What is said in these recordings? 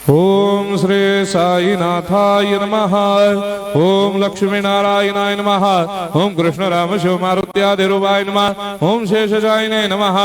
ओम श्री साईनाथाय नमः। ओम लक्ष्मी नारायणाय नमः। ओम कृष्ण राम शिव मारुत्याधिरूपाय नमः। ओम शेषशायिने नमः।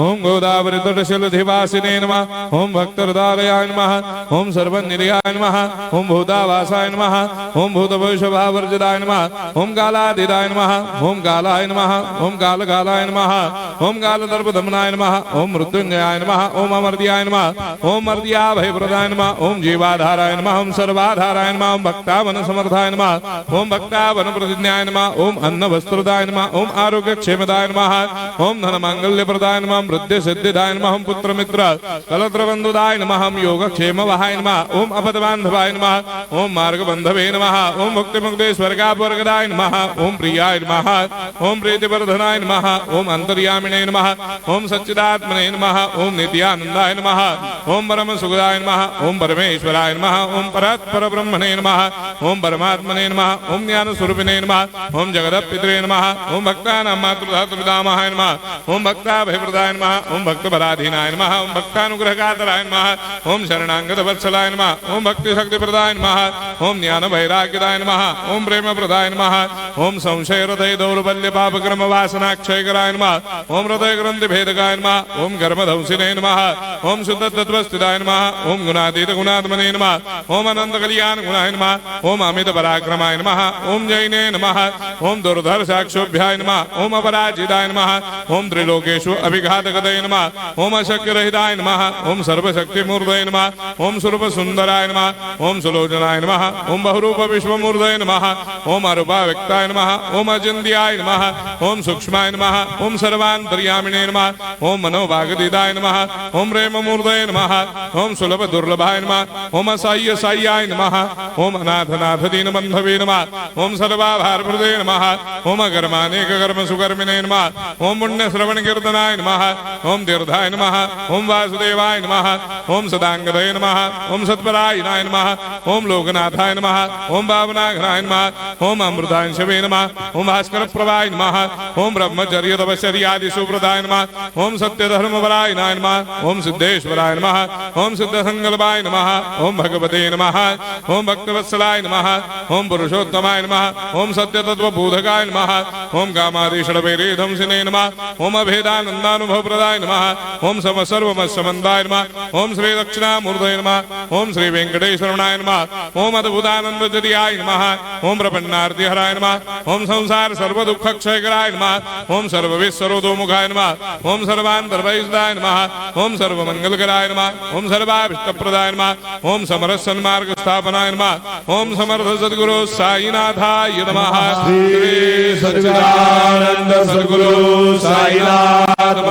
ओम गोदावरी तटशिलधिवासिने नमः। ओम भक्तहृदयाय नमः। ओम सर्वनिर्याय नमः। ओम भूतावासाय नमः। ओम भूतभविष्यभावर्जिताय नमः। ओम कालातीताय नमः। ओम कालाय नमः। ओम कालकालाय नमः। ओम कालदर्पदमनाय नमः। ओम मृत्युंजयाय नमः। ओम अमर्त्याय नमः। ओम मर्त्याभयप्रदाय नमः। ओम जीवाधाराय नमः। ओम सर्वाधाराय नमः। ओम भक्तावन समर्थाय नमः। ओम भक्तावन प्रतिज्ञाय नमः। ओम अन्न वस्त्रदाय नमः। ओम आरोग्य क्षेमदाय नमः। ओम धन मांगल्य प्रदाय नमः। वृद्धि सिद्धिदाय नमः। ओम पुत्र मित्र कलत्र बंधुदाय नमः। ओम योग क्षेम वहाय नमः। ओम अपद बांधवाय नमः। ओम मार्ग बंधवे नमः। ओम मुक्ति मुक्ति स्वर्गापवर्गदाय नमः। ओम प्रियाय नमः। ओम प्रीतिवर्धनाय नमः। ओम अंतर्यामिने नमः। ओम सच्चिदात्मने नमः। ओम नित्यानंदाय नमः। ओम परम सुखदाय नमः। ओम परमेश्वराय नमः। ओम परात्पर ब्रह्मणे नमः। ओम परमात्मने नमः। ओम ज्ञान स्वरूपिणे नमः। ओम जगदपितरे नमः। ओम भक्तानां मातृधातुपितामहाय नमः। ओम भक्ताभयप्रदाय नमः। ओम भक्तपराधीनाय नमः। ओम भक्तानुग्रहकातराय नमः। ओम शरणागत वत्सलाय नमः। ओम भक्ति शक्तिप्रदाय नमः। ओम ज्ञान वैराग्यदाय नमः। ओम प्रेम प्रदाय नमः। ओम संशय हृदय दौर्बल्य पाप कर्म वासना क्षयकराय नमः। ओम हृदय ग्रंथि भेदकाय नमः। ओम कर्मधंसिने नमः। ओम शुद्ध तत्वस्थिताय नमः। ओम गुणातीत गुणात्मने नमः। ओम अनंत कल्याण गुणाय नमः। ओम अमित पराक्रमाय नमः। ओम जैने नमः। ओम दुर्धर्षाक्षोभ्याय नमः। ओम अपराजिताय नमः। ओम त्रिलोकेषु अभिघातगतये नमः। ओम अशक्य रहिताय नमः। ओम सर्वशक्तिमूर्तये नमः। ओम स्वरूप सुंदराय नमः। ओम सुलोचनाय नमः। ओम बहुरूप विश्वमूर्तये नमः। ओम अरूपाव्यक्ताय नमः। ओम अचिन्त्याय नमः। ओम सूक्ष्माय नमः। ओम सर्वान्तर्यामिने नमः। ओम मनोभागतीताय नमः। ओम प्रेममूर्तये नमः। ओम सुलभ दुर्लभाय नमः। ओम असाह्य साह्याय नमः। ओम अनाथनाथ दीनबन्धवे नमः। ओम सर्वाभारप्रदे नमः। ओम अकर्मानेक कर्म सुकर्मिणे नमः। ओम पुण्य श्रवण कीर्तनाय नमः। ओम तीर्थाय नमः। ओम वासुदेवाय नमः। ओम सदांगदये नमः। ओम सत्परायणाय नमः। ओम लोकनाथाय नमः। ओम भावनाघ्नाय नमः। ओम अमृतांशवे नमः। ओम भास्कर प्रभाय नमः। ओम ब्रह्मचर्य तपश्चर्यादि सुप्रदाय नमः। ओम सत्यधर्मपरायणाय नमः। ओम सिद्धेश्वराय नमः। ओम सिद्ध संकल्पाय नमः। ओम भगवते नमः। ओम भक्तवत्सलाय नमः। ओम पुरुषोत्तमाय नमः। ओम सत्य तत्वबोधकाय नमः। ओम कामादिषडवैरेधंसिने नमः। ओम अभेदानंदानुभव प्रदाय नमः। ओम सर्वमस्समन्ताय नमः। ओम श्री दक्षिणामूर्तये नमः। ओम श्री वेंकटेश्वराय नमः। ओम अद्भुतानंदजटियाय नमः। ओम प्रपन्नार्तिहराय नमः। ओम संसार सर्व दुख क्षयकराय नमः। ओम सर्वविश्वरोधोमुखाय नमः। ओम सर्वान्तर्भयदाय नमः। ओम सर्वमंगलकराय नमः। ओम सर्वाभिष्टप्रदाय नमः। ओम समरस सन्मार्ग स्थापनाय नमः। ओम समर्थ सद्गुरु साईनाथाय नमः। श्री सच्चिदानंद सद्गुरु साईनाथ